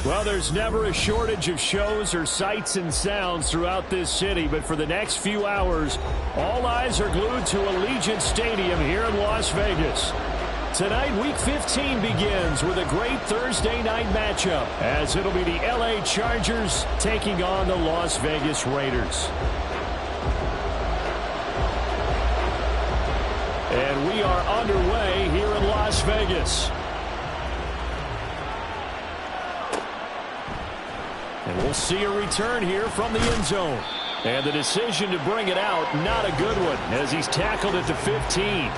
Well, there's never a shortage of shows or sights and sounds throughout this city, but for the next few hours, all eyes are glued to Allegiant Stadium here in Las Vegas. Tonight, Week 15 begins with a great Thursday night matchup, as it'll be the LA Chargers taking on the Las Vegas Raiders. And we are underway here in Las Vegas. And we'll see a return here from the end zone. And the decision to bring it out, not a good one, as he's tackled at the 15.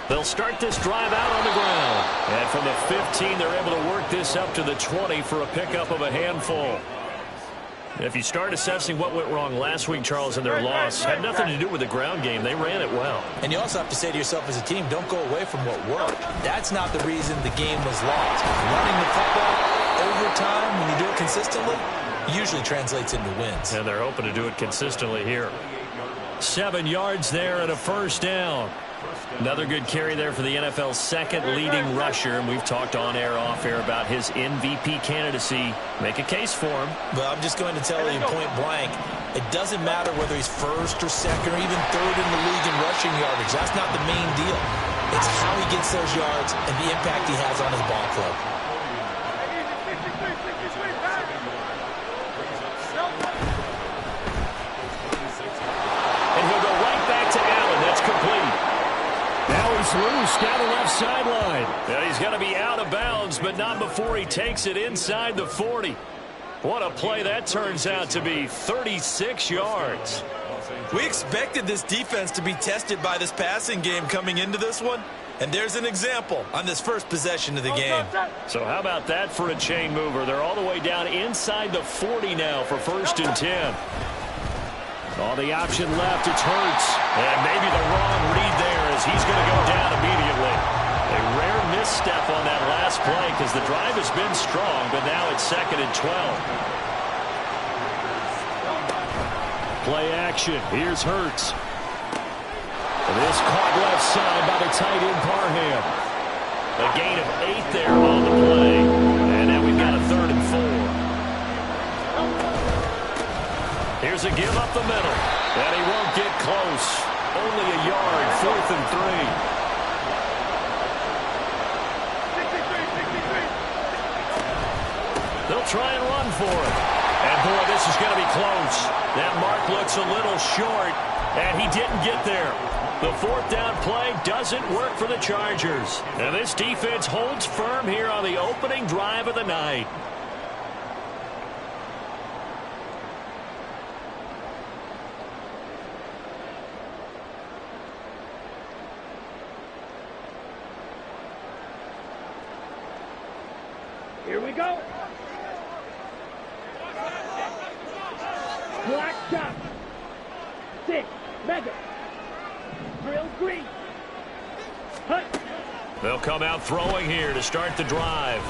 They'll start this drive out on the ground. And from the 15, they're able to work this up to the 20 for a pickup of a handful. If you start assessing what went wrong last week, Charles, in their loss, had nothing to do with the ground game. They ran it well. And you also have to say to yourself as a team, don't go away from what worked. That's not the reason the game was lost. Running the football over time, when you do it consistently, usually translates into wins. And they're hoping to do it consistently here. 7 yards there and a first down. Another good carry there for the NFL's second leading rusher, and we've talked on air, off air about his MVP candidacy. Make a case for him. Well, I'm just going to tell you point blank, it doesn't matter whether he's first or second or even third in the league in rushing yardage. That's not the main deal. It's how he gets those yards and the impact he has on his ball club. And he'll go right back to Allen. That's complete. Now he's loose down the left sideline. And he's going to be out of bounds, but not before he takes it inside the 40. What a play that turns out to be. 36 yards. We expected this defense to be tested by this passing game coming into this one. And there's an example on this first possession of the game. So how about that for a chain mover? They're all the way down inside the 40 now for 1st and 10. All the option left, it's Hurts. And maybe the wrong read there as he's going to go down immediately. A rare misstep on that last play because the drive has been strong, but now it's 2nd and 12. Play action. Here's Hurts. And this caught left side by the tight end Parham. A gain of 8 there on the play. And now we've got a 3rd and 4. Here's a give up the middle. And he won't get close. Only a yard, 4th and 3. They'll try and run for it. And boy, this is going to be close. That mark looks a little short, and he didn't get there. The 4th down play doesn't work for the Chargers. And this defense holds firm here on the opening drive of the night. Here we go. Black top. 6. Mega. Drill green. Hut. They'll come out throwing here to start the drive.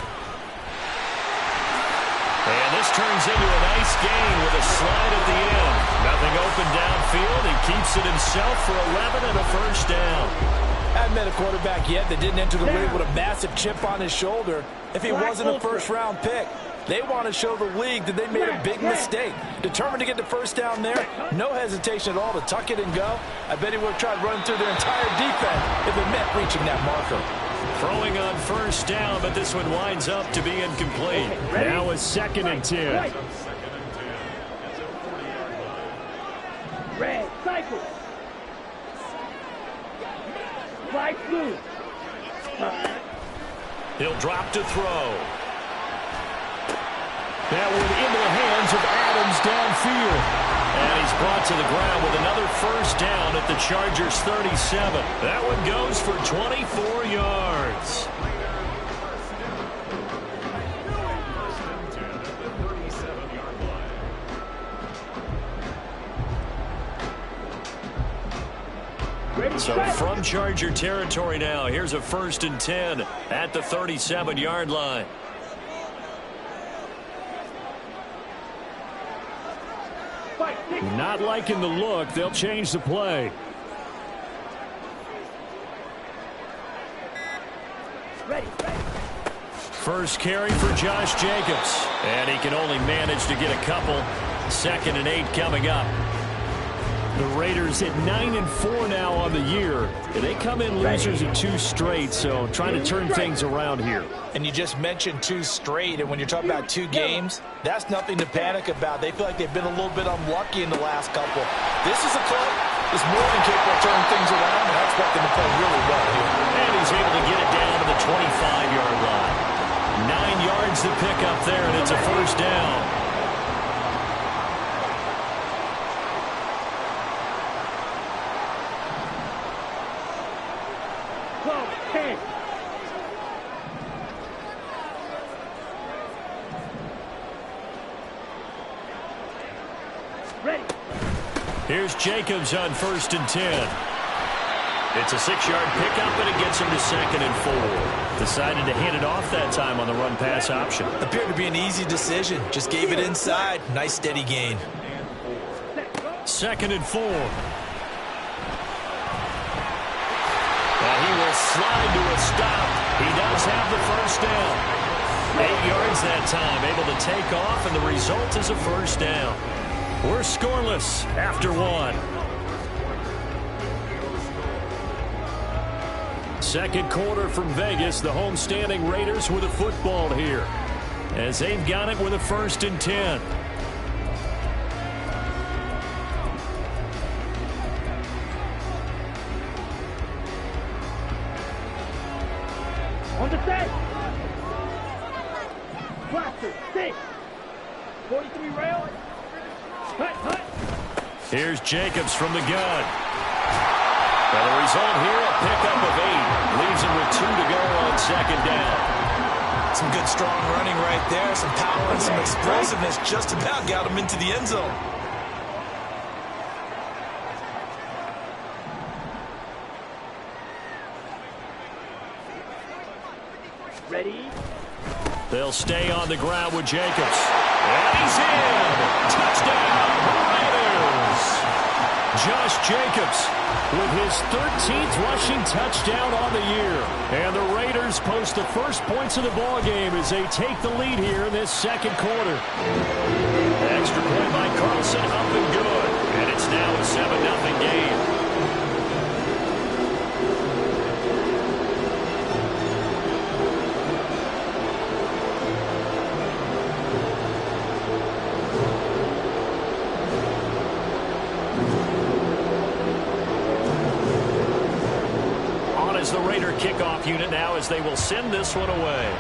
And this turns into a nice gain with a slide at the end. Nothing open downfield. He keeps it himself for 11 and a first down. Haven't met a quarterback yet that didn't enter the league with a massive chip on his shoulder if he wasn't a first-round pick. They want to show the league that they made a big mistake. Determined to get the first down there, no hesitation at all to tuck it and go. I bet he would have tried running through their entire defense if it meant reaching that marker. Throwing on first down, but this one winds up to be incomplete. Now it's 2nd and 10. Red, cycle. Fly blue. He'll drop to throw. That one into the hands hands of Adams downfield. And he's brought to the ground with another first down at the Chargers' 37. That one goes for 24 yards. So from Charger territory now, here's a 1st and 10 at the 37-yard line. Not liking the look. They'll change the play. Ready. First carry for Josh Jacobs. And he can only manage to get a couple. 2nd and 8 coming up. The Raiders at 9-4 now on the year. They come in losers in 2 straight, so trying to turn things around here. And you just mentioned 2 straight, and when you're talking about 2 games, that's nothing to panic about. They feel like they've been a little bit unlucky in the last couple. This is a club that's more than capable of turning things around, and I expect them to play really well here. And he's able to get it down to the 25-yard line. 9 yards to pick up there, and it's a first down. Here's Jacobs on 1st and 10. It's a 6-yard pickup, and it gets him to 2nd and 4. Decided to hand it off that time on the run-pass option. Appeared to be an easy decision. Just gave it inside. Nice steady gain. 2nd and 4. And he will slide to a stop. He does have the first down. 8 yards that time, able to take off, and the result is a first down. We're scoreless after 1. Second quarter from Vegas. The homestanding Raiders with a football here, as they've got it with a 1st and 10. On the set. Blaster, 6. 43 rail. Hut. Here's Jacobs from the gun. And the result here, a pickup of 8. Leaves him with 2 to go on 2nd down. Some good strong running right there. Some power and some explosiveness. Just about got him into the end zone. Ready. They'll stay on the ground with Jacobs. And he's in. Touchdown, Raiders. Josh Jacobs with his 13th rushing touchdown on the year. And the Raiders post the first points of the ball game as they take the lead here in this 2nd quarter. Extra point by Carlson, up and good. And it's now a 7-0 game. The Raider kickoff unit now, as they will send this one away.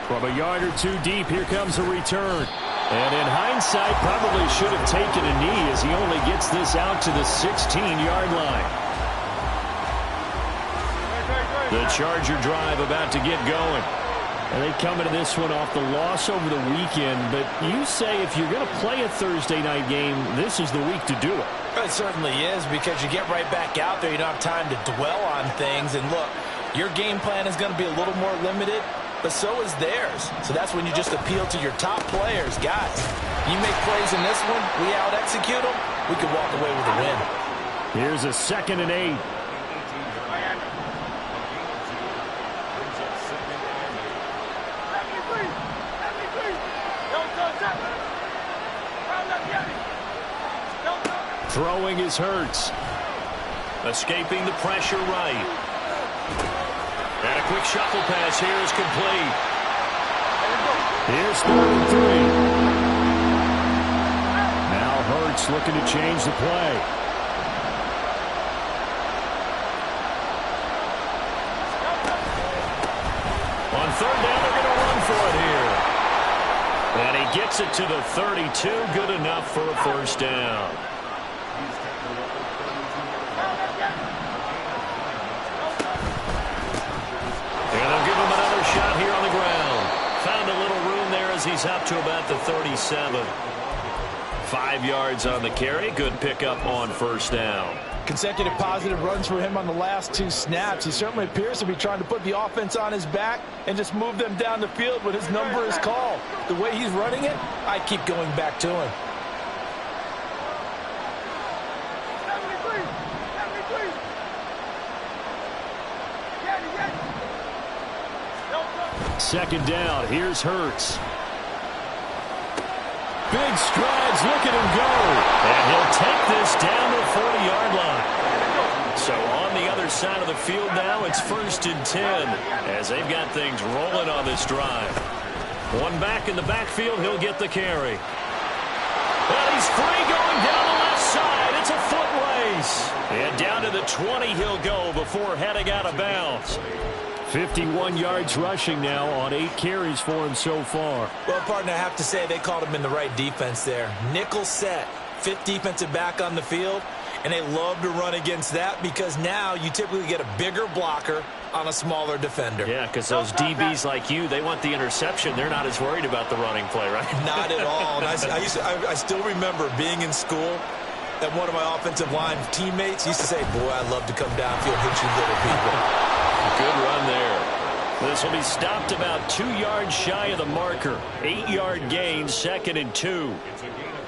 From a yard or 2 deep, here comes a return. And in hindsight, probably should have taken a knee, as he only gets this out to the 16-yard line. The Charger drive about to get going. And they come into this one off the loss over the weekend. But you say if you're going to play a Thursday night game, this is the week to do it. It certainly is, because you get right back out there. You don't have time to dwell on things. And look, your game plan is going to be a little more limited, but so is theirs. So that's when you just appeal to your top players. Guys, you make plays in this one, we out-execute them, we could walk away with a win. Here's a 2nd and 8. Throwing is Hurts. Escaping the pressure right. And a quick shuffle pass here is complete. Here's 3rd and 3. Now Hurts looking to change the play. On 3rd down, they're going to run for it here. Gets it to the 32. Good enough for a first down. And they'll give him another shot here on the ground. Found a little room there as he's up to about the 37. 5 yards on the carry. Good pickup on first down. Consecutive positive runs for him on the last 2 snaps. He certainly appears to be trying to put the offense on his back and just move them down the field when his number is called. The way he's running it, I keep going back to him. Second down. Here's Hurts. Big strides. Look at him go. And he'll take this down to the 40-yard line. So on the other side of the field now, it's 1st and 10 as they've got things rolling on this drive. One back in the backfield. He'll get the carry. Well, he's free going down the left side. It's a foot race. And down to the 20 he'll go before heading out of bounds. 51 yards rushing now on 8 carries for him so far. Well, partner, I have to say they called him in the right defense there. Nickel set, 5th defensive back on the field, and they love to run against that because now you typically get a bigger blocker on a smaller defender. Yeah, because those DBs like you, they want the interception. They're not as worried about the running play, right? Not at all. And I still remember being in school that one of my offensive line teammates used to say, boy, I'd love to come downfield and hit you little people. Good run there. This will be stopped about 2 yards shy of the marker. 8-yard gain, 2nd and 2.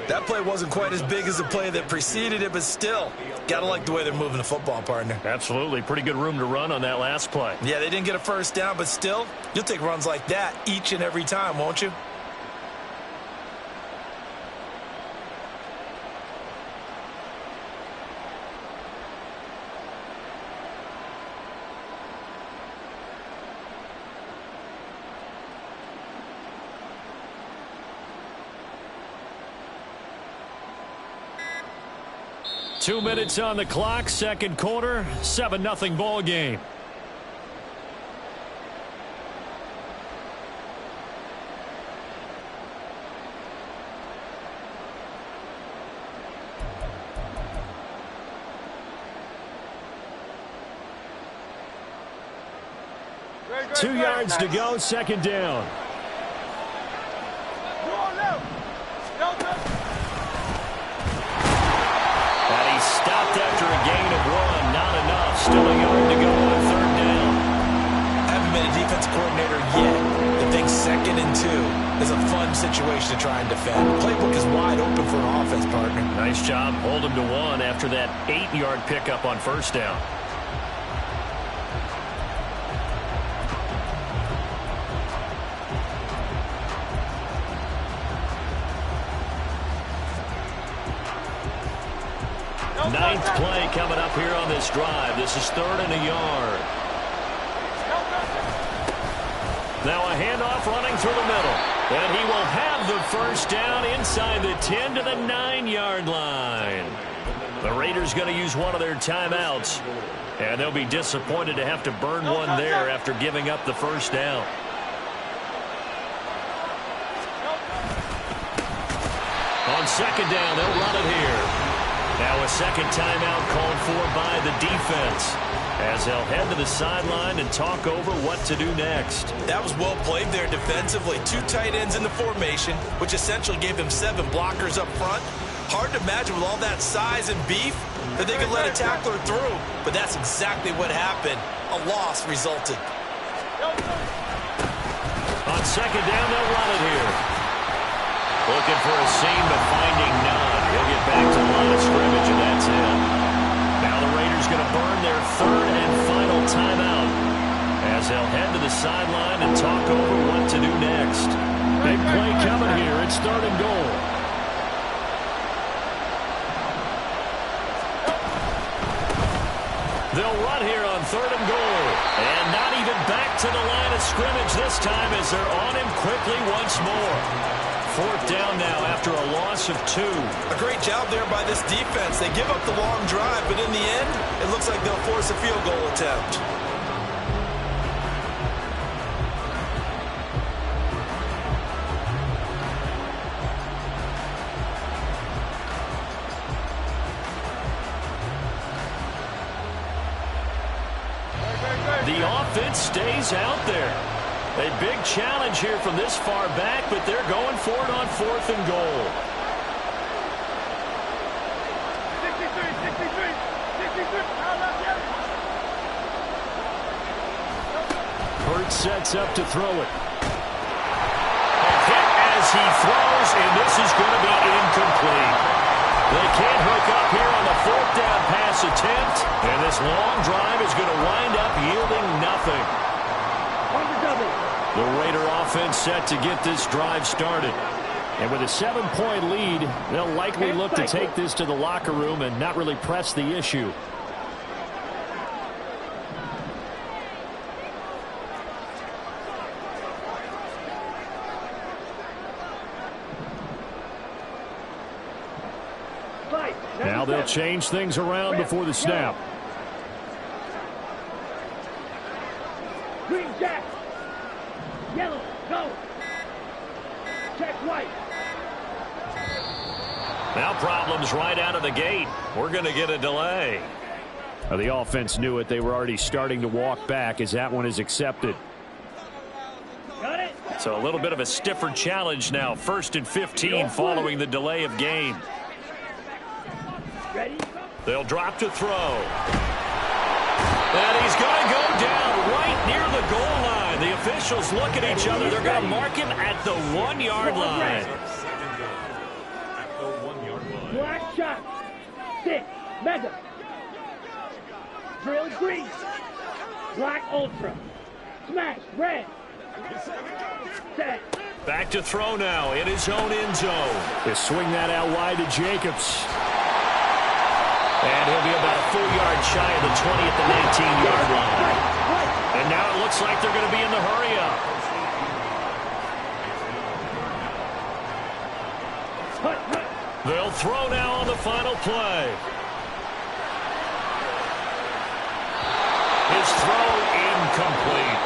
That play wasn't quite as big as the play that preceded it, but still, gotta like the way they're moving the football, partner. Absolutely. Pretty good room to run on that last play. Yeah, they didn't get a first down, but still, you'll take runs like that each and every time, won't you? Two minutes on the clock, second quarter, 7-0 ball game. Two yards to go, second down. Stopped after a gain of 1. Not enough. Still a yard to go on third down. Haven't been a defense coordinator yet. I think 2nd and 2 is a fun situation to try and defend. The playbook is wide open for an offense, partner. Nice job. Hold him to 1 after that 8-yard pickup on first down. Ninth play coming up here on this drive. This is 3rd and a yard. Now a handoff running through the middle. And he will have the first down inside the 10 to the 9-yard line. The Raiders going to use one of their timeouts. And they'll be disappointed to have to burn one there after giving up the first down. On second down, they'll run it here. Now a second timeout called for by the defense as they'll head to the sideline and talk over what to do next. That was well played there defensively. 2 tight ends in the formation, which essentially gave them 7 blockers up front. Hard to imagine with all that size and beef that they could let a tackler through, but that's exactly what happened. A loss resulted. On second down, they'll run it here. Looking for a seam, but finding none. He'll get back to the line of scrimmage, and that's it. Now the Raiders going to burn their 3rd and final timeout as they'll head to the sideline and talk over what to do next. Big play coming here. It's 3rd and goal. They'll run here on 3rd and goal. And not even back to the line of scrimmage this time as they're on him quickly once more. 4th down now after a loss of 2. A great job there by this defense. They give up the long drive, but in the end, it looks like they'll force a field goal attempt. The offense stays out there. A big challenge here from this far back, but they're going for it on 4th and goal. 63. Hurt sets up to throw it. And hit as he throws, and this is going to be incomplete. They can't hook up here on the 4th down pass attempt, and this long drive is going to wind up yielding nothing. The Raider offense set to get this drive started. And with a 7-point lead, they'll likely look to take this to the locker room and not really press the issue. Now they'll change things around before the snap. Green jack. Yellow, go. Check white. Now problems right out of the gate. We're going to get a delay. Well, the offense knew it. They were already starting to walk back as that one is accepted. Got it. So a little bit of a stiffer challenge now. 1st and 15 following the delay of game. Ready? They'll drop to throw. And he's going to go down right near the goal line. The officials look at each other. They're going to mark him at the 1-yard line. Black shot. 6. Mega. Drill green. Black ultra. Smash red. Set. Back to throw now in his own end zone. They swing that out wide to Jacobs. And he'll be about a full yard shy of the 20 at the 19-yard line. And now it looks like they're going to be in the hurry-up. They'll throw now on the final play. His throw incomplete.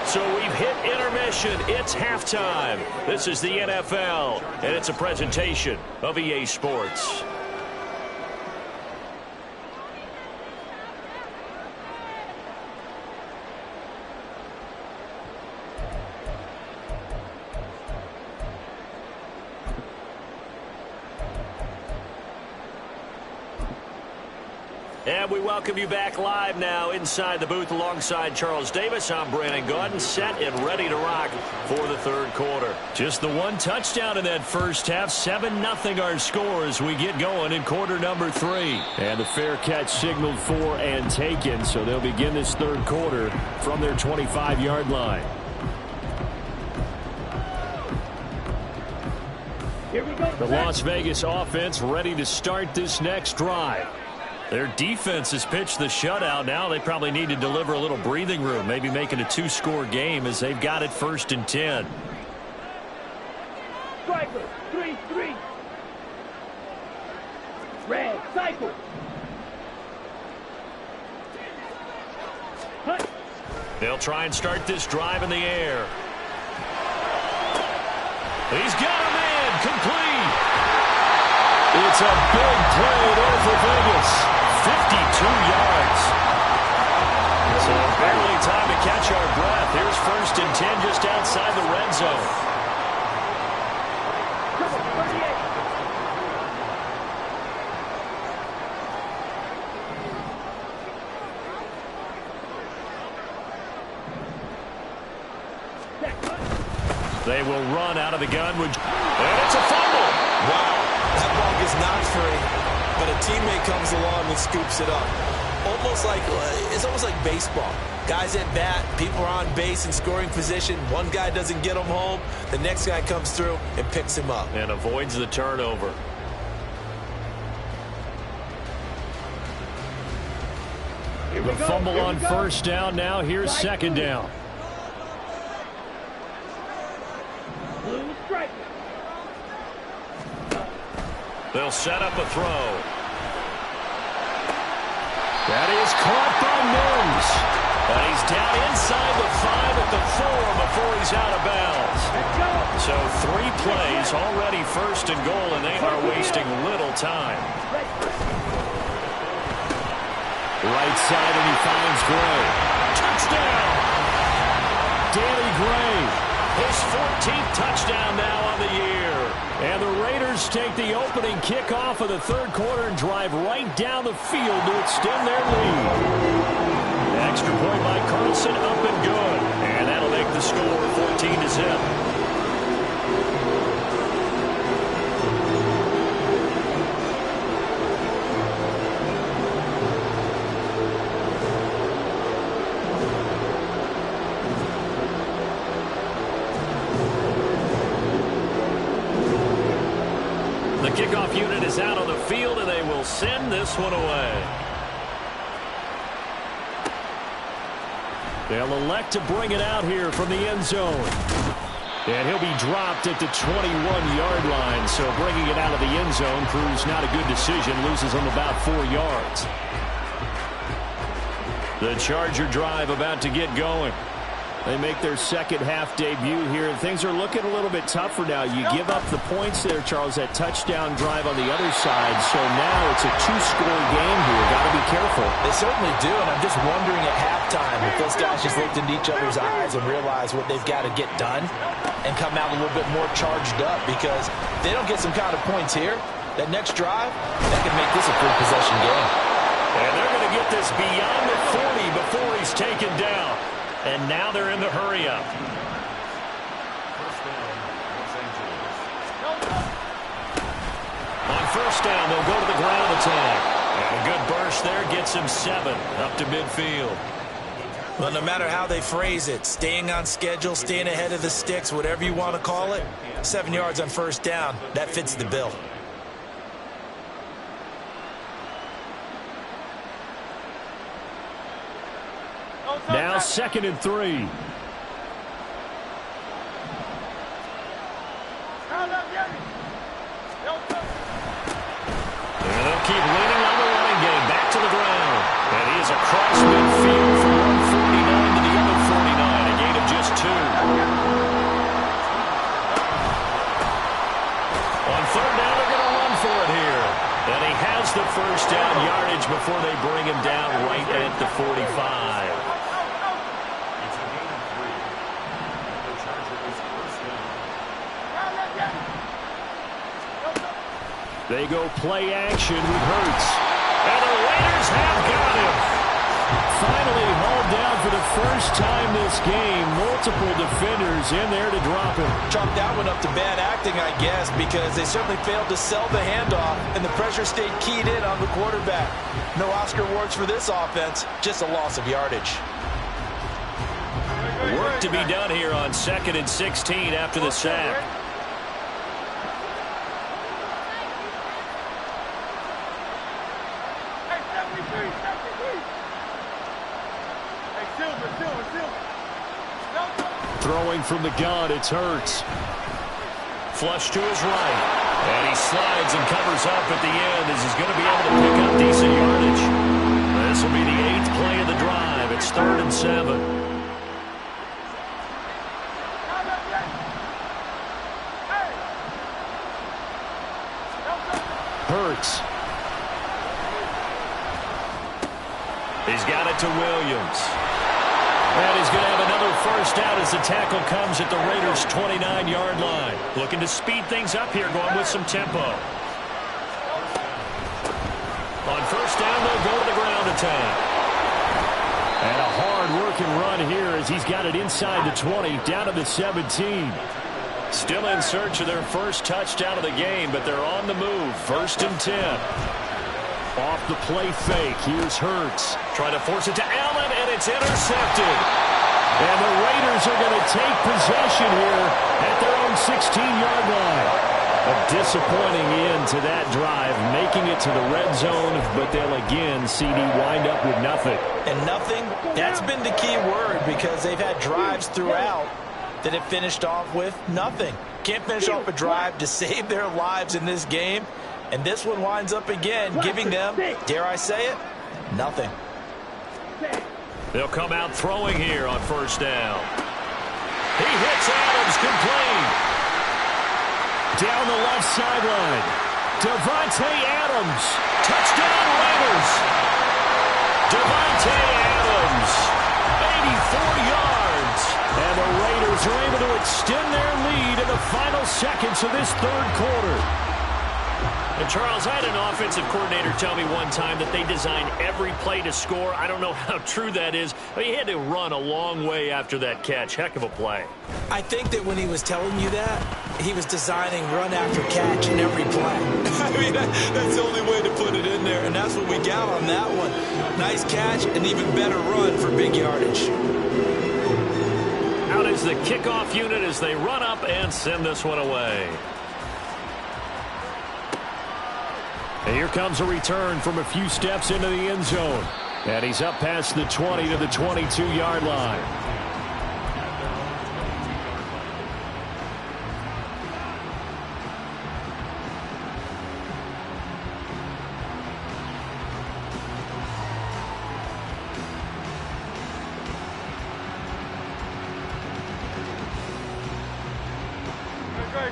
So we've hit intermission. It's halftime. This is the NFL, and it's a presentation of EA Sports. And we welcome you back live now inside the booth alongside Charles Davis. I'm Brandon Gaudin, set and ready to rock for the 3rd quarter. Just the one touchdown in that first half. 7-0 our score as we get going in quarter number 3. And the fair catch signaled for and taken, so they'll begin this 3rd quarter from their 25-yard line. Here we go. The Las Vegas offense ready to start this next drive. Their defense has pitched the shutout. Now they probably need to deliver a little breathing room, maybe make it a 2-score game as they've got it 1st and 10. Striker, 3-3. Red, cycle. Hut. They'll try and start this drive in the air. He's got him in, complete. It's a big play there for Vegas. 52 yards. So barely time to catch our breath. Here's 1st and 10 just outside the red zone. They will run out of the gun. And it's a fumble. Wow. That ball gets knocked free, but a teammate comes along and scoops it up. It's almost like baseball. Guys at bat, people are on base in scoring position. One guy doesn't get him home. The next guy comes through and picks him up. And avoids the turnover. The fumble on 1st down. Now here's 2nd down. Blue striker. They'll set up a throw. That is caught by Mims. And he's down inside the 5 at the 4 before he's out of bounds. So 3 plays already 1st and goal, and they are wasting little time. Right side, and he finds Gray. Danny Gray. His 14th touchdown now on the year. And the Raiders take the opening kickoff of the third quarter and drive right down the field to extend their lead. Extra point by Carlson, up and good. And that'll make the score 14-0. The kickoff unit is out on the field, and they will send this one away. They'll elect to bring it out here from the end zone. And he'll be dropped at the 21-yard line, so bringing it out of the end zone proves not a good decision, loses him about 4 yards. The Charger drive about to get going. They make their second half debut here, and things are looking a little bit tougher now. You give up the points there, Charles, that touchdown drive on the other side. So now it's a two-score game here. Got to be careful. They certainly do, and I'm just wondering at halftime if those guys just looked into each other's eyes and realized what they've got to get done and come out a little bit more charged up, because if they don't get some kind of points here, that next drive, that could make this a three-possession game. And they're going to get this beyond the 40 before he's taken down. And now they're in the hurry-up. On first down, they'll go to the ground attack. And a good burst there gets him 7 up to midfield. Well, no matter how they phrase it, staying on schedule, staying ahead of the sticks, whatever you want to call it, 7 yards on first down, that fits the bill. Now 2nd and 3. And they'll keep leaning on the running game. Back to the ground. And he is across midfield from 149 to the other 49. A gain of just 2. On third down, they're going to run for it here. And he has the first down yardage before they bring him down right at the 45. They go play action with Hurts. And the Raiders have got him. Finally hauled down for the first time this game. Multiple defenders in there to drop him. Chalk that one up to bad acting, I guess, because they certainly failed to sell the handoff, and the pressure stayed keyed in on the quarterback. No Oscar awards for this offense, just a loss of yardage. Work to be done here on 2nd and 16 after the sack. Throwing from the gun, it's Hurts. Flush to his right. And he slides and covers up at the end as he's going to be able to pick up decent yardage. This will be the 8th play of the drive. It's 3rd and 7. Hurts. He's got it to Williams. And he's going to have another first down as the tackle comes at the Raiders' 29-yard line. Looking to speed things up here, going with some tempo. On first down, they'll go to the ground attack. And a hard-working run here as he's got it inside the 20, down to the 17. Still in search of their first touchdown of the game, but they're on the move. 1st and 10. Off the play fake, here's Hurts. Trying to force it to Allen, and it's intercepted. And the Raiders are going to take possession here at their own 16-yard line. A disappointing end to that drive, making it to the red zone, but they'll again, CD, wind up with nothing. And nothing, that's been the key word, because they've had drives throughout that have finished off with nothing. Can't finish off a drive to save their lives in this game. And this one winds up again, giving them, dare I say it, nothing. They'll come out throwing here on first down. He hits Adams complete. Down the left sideline. Davante Adams. Touchdown Raiders. Davante Adams. 84 yards. And the final seconds of this third quarter. And Charles, I had an offensive coordinator tell me one time that they design every play to score. I don't know how true that is, but he had to run a long way after that catch. Heck of a play. I think that when he was telling you that, he was designing run after catch in every play. I mean, that's the only way to put it in there, and that's what we got on that one. Nice catch, and even better run for big yardage. Out is the kickoff unit as they run up and send this one away. And here comes a return from a few steps into the end zone. And he's up past the 20 to the 22-yard line.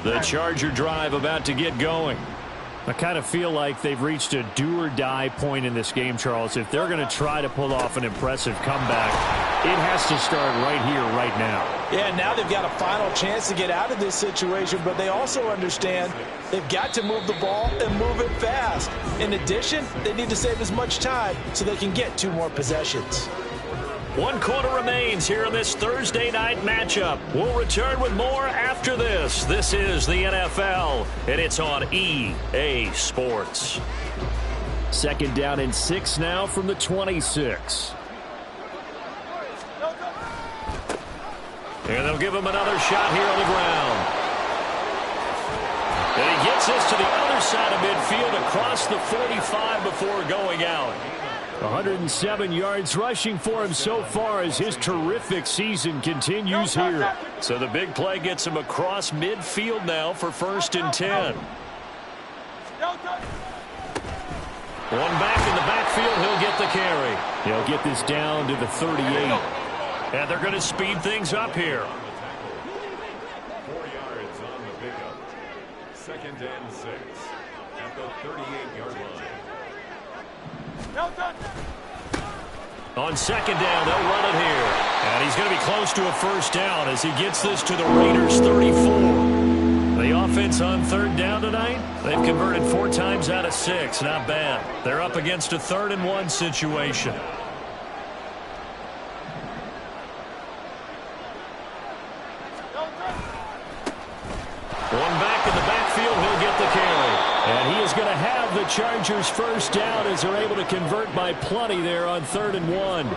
The Charger drive about to get going. I kind of feel like they've reached a do-or-die point in this game, Charles. If they're going to try to pull off an impressive comeback, it has to start right here, right now. Yeah, now they've got a final chance to get out of this situation, but they also understand they've got to move the ball and move it fast. In addition, they need to save as much time so they can get 2 more possessions. 1 quarter remains here in this Thursday night matchup. We'll return with more after this. This is the NFL, and it's on EA Sports. 2nd down and 6 now from the 26. And they'll give him another shot here on the ground. And he gets this to the other side of midfield across the 45 before going out. 107 yards rushing for him so far as his terrific season continues here. So the big play gets him across midfield now for 1st and 10. One back in the backfield, he'll get the carry. He'll get this down to the 38. And they're going to speed things up here. 4 yards on the pickup. 2nd and 6 at the 38-yard line. On 2nd down, they'll run it here. And he's going to be close to a 1st down as he gets this to the Raiders' 34. The offense on 3rd down tonight, they've converted 4 times out of 6. Not bad. They're up against a 3rd and 1 situation. One back in the backfield, he'll get the carry. And he is going to have the Chargers' 1st down as they're able to convert by plenty there on 3rd and 1.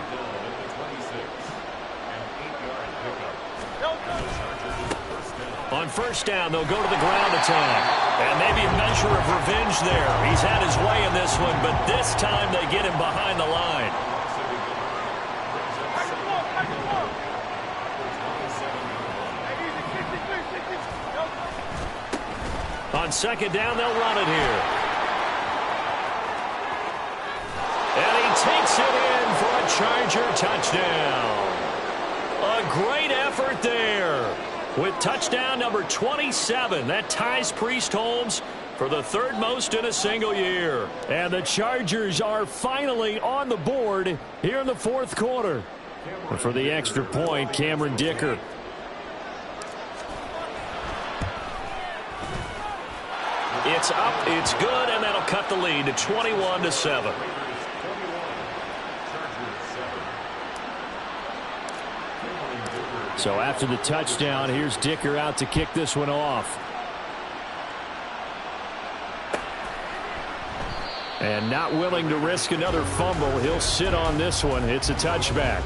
On 1st down, they'll go to the ground attack. And maybe a measure of revenge there. He's had his way in this one, but this time they get him behind the line. On 2nd down, they'll run it here. And he takes it in for a Charger touchdown. A great effort there. With touchdown number 27, that ties Priest Holmes for the 3rd most in a single year. And the Chargers are finally on the board here in the 4th quarter. And for the extra point, Cameron Dicker. It's up, it's good, and that'll cut the lead to 21-7. So after the touchdown, here's Dicker out to kick this one off. And not willing to risk another fumble, he'll sit on this one. It's a touchback.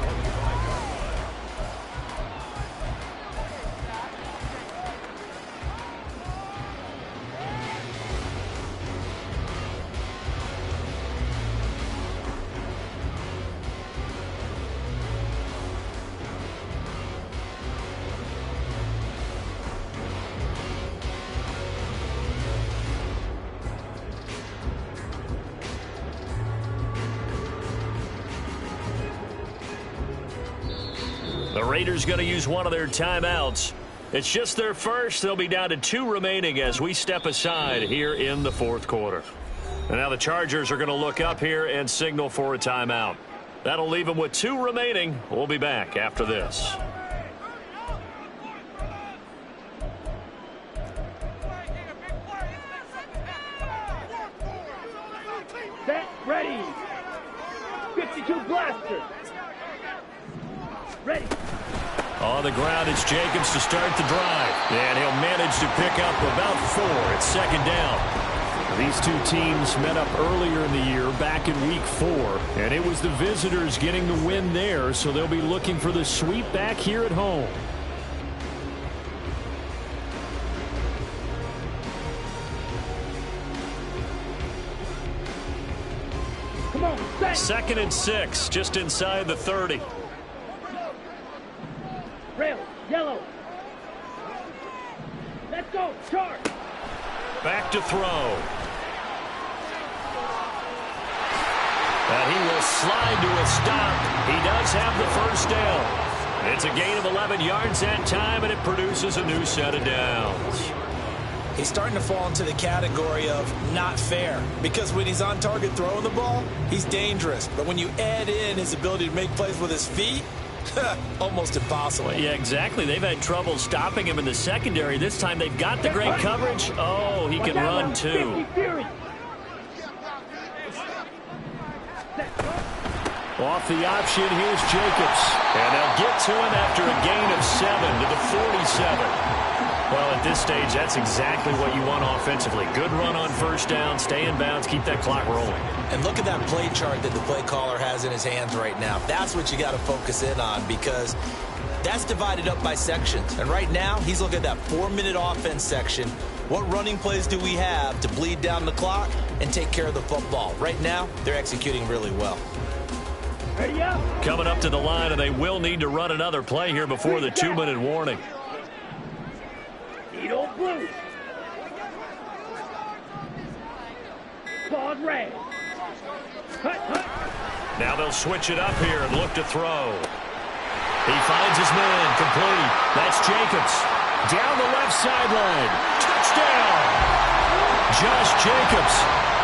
The Raiders going to use one of their timeouts. It's just their first. They'll be down to 2 remaining as we step aside here in the 4th quarter. And now the Chargers are going to look up here and signal for a timeout. That'll leave them with 2 remaining. We'll be back after this. 2 blasters. Ready. On the ground, it's Jacobs to start the drive. And he'll manage to pick up about 4 at second down. These two teams met up earlier in the year, back in week 4. And it was the visitors getting the win there, so they'll be looking for the sweep back here at home. Come on, set. 2nd and 6, just inside the 30. Rail, yellow. Let's go, charge. Back to throw. And he will slide to a stop. He does have the first down. It's a gain of 11 yards that time, and it produces a new set of downs. He's starting to fall into the category of not fair, because when he's on target throwing the ball, he's dangerous. But when you add in his ability to make plays with his feet, almost impossible. Yeah, exactly. They've had trouble stopping him in the secondary. This time they've got the great coverage. Oh, he can run too. Off the option, here's Jacobs. And they'll get to him after a gain of 7 to the 47. Well, at this stage, that's exactly what you want offensively. Good run on first down, stay in bounds, keep that clock rolling. And look at that play chart that the play caller has in his hands right now. That's what you got to focus in on, because that's divided up by sections. And right now, he's looking at that 4-minute offense section. What running plays do we have to bleed down the clock and take care of the football? Right now, they're executing really well. Ready up. Coming up to the line, and they will need to run another play here before the 2-minute warning. Edo blue. Claude red. Hut, hut. Now they'll switch it up here and look to throw. He finds his man, complete. That's Jacobs. Down the left sideline. Touchdown. Josh Jacobs.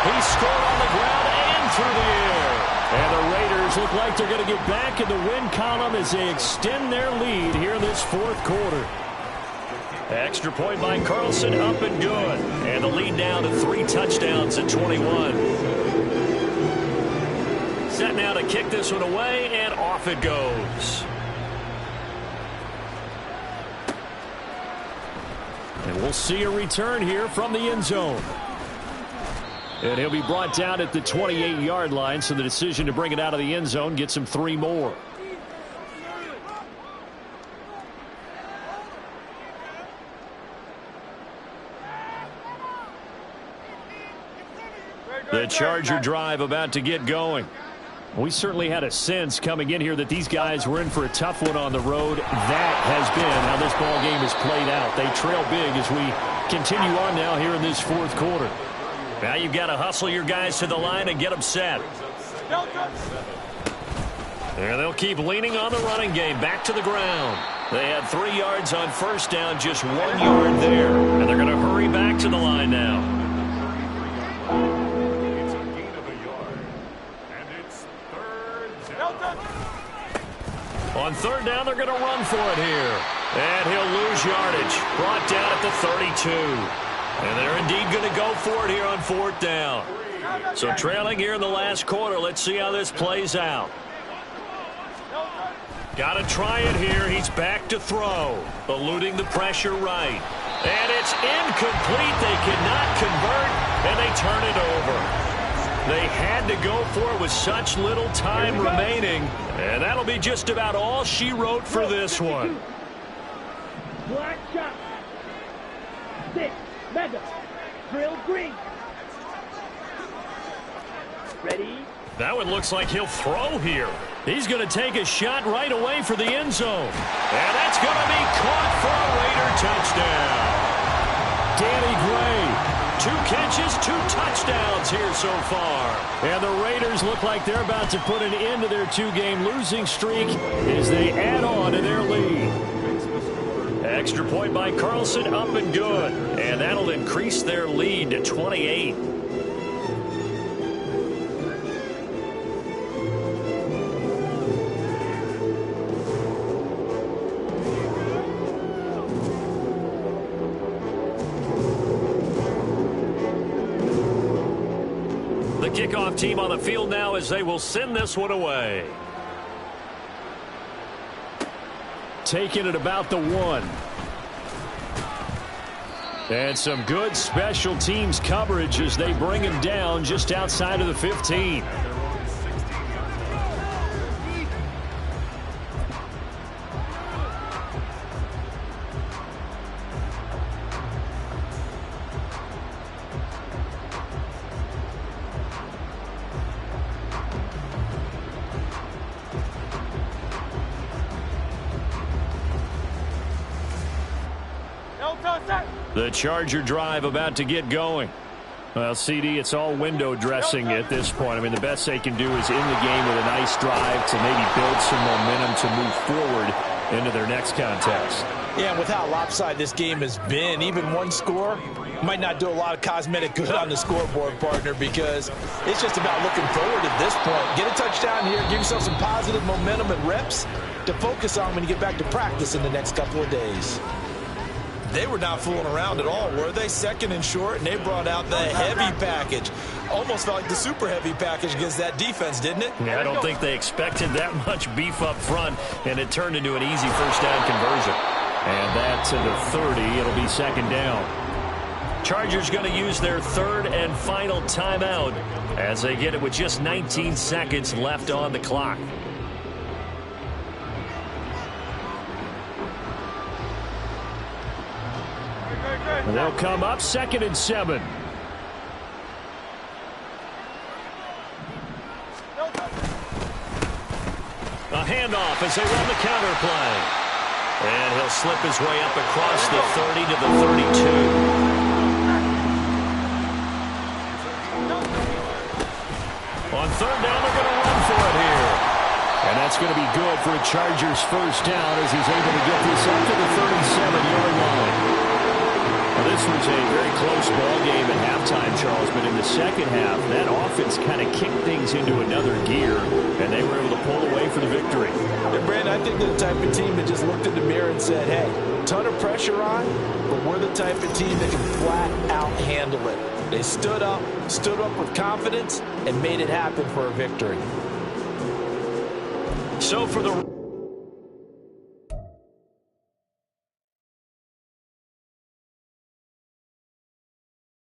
He scored on the ground and through the air. And the Raiders look like they're going to get back in the win column as they extend their lead here in this 4th quarter. Extra point by Carlson, up and good. And the lead down to 3 touchdowns at 21. Set now to kick this one away, and off it goes. And we'll see a return here from the end zone. And he'll be brought down at the 28-yard line, so the decision to bring it out of the end zone gets him 3 more. The Charger drive about to get going. We certainly had a sense coming in here that these guys were in for a tough one on the road. That has been how this ball game has played out. They trail big as we continue on now here in this 4th quarter. Now you've got to hustle your guys to the line and get them set. And they'll keep leaning on the running game back to the ground. They had 3 yards on first down, just 1 yard there. And they're going to hurry back to the line now. On 3rd down, they're going to run for it here. And he'll lose yardage. Brought down at the 32. And they're indeed going to go for it here on 4th down. So trailing here in the last quarter. Let's see how this plays out. Got to try it here. He's back to throw. Eluding the pressure right. And it's incomplete. They cannot convert, and they turn it over. They had to go for it with such little time remaining. And that'll be just about all she wrote for this one. Black shot. 6. Mega. Drill green. Ready. That one looks like he'll throw here. He's going to take a shot right away for the end zone. And that's going to be caught for a Raider touchdown. Danny Gray. 2 catches, 2 touchdowns here so far. And the Raiders look like they're about to put an end to their 2-game losing streak as they add on to their lead. Extra point by Carlson, up and good. And that'll increase their lead to 28. kickoff team on the field now as they will send this one away. Taking it about the 1. And some good special teams coverage as they bring him down just outside of the 15. The Charger drive about to get going. Well, CD, it's all window dressing at this point. I mean, the best they can do is in the game with a nice drive to maybe build some momentum to move forward into their next contest. Yeah, and with how lopsided this game has been, even one score might not do a lot of cosmetic good on the scoreboard, partner, because it's just about looking forward at this point. Get a touchdown here, give yourself some positive momentum and reps to focus on when you get back to practice in the next couple of days. They were not fooling around at all, were they? Second and short, and they brought out the heavy package. Almost felt like the super heavy package against that defense, didn't it? Yeah, I don't think they expected that much beef up front, and it turned into an easy first down conversion. And that to the 30. It'll be second down. Chargers going to use their third and final timeout as they get it with just 19 seconds left on the clock. They'll come up 2nd and 7. A handoff as they run the counter play. And he'll slip his way up across the 30 to the 32. On third down, they're going to run for it here. And that's going to be good for a Chargers first down as he's able to get this up to the 37-yard line. Well, this was a very close ball game at halftime, Charles, but in the second half, that offense kind of kicked things into another gear, and they were able to pull away for the victory. And Brandon, I think they're the type of team that just looked in the mirror and said, hey, ton of pressure on, but we're the type of team that can flat out handle it. They stood up with confidence, and made it happen for a victory. So for the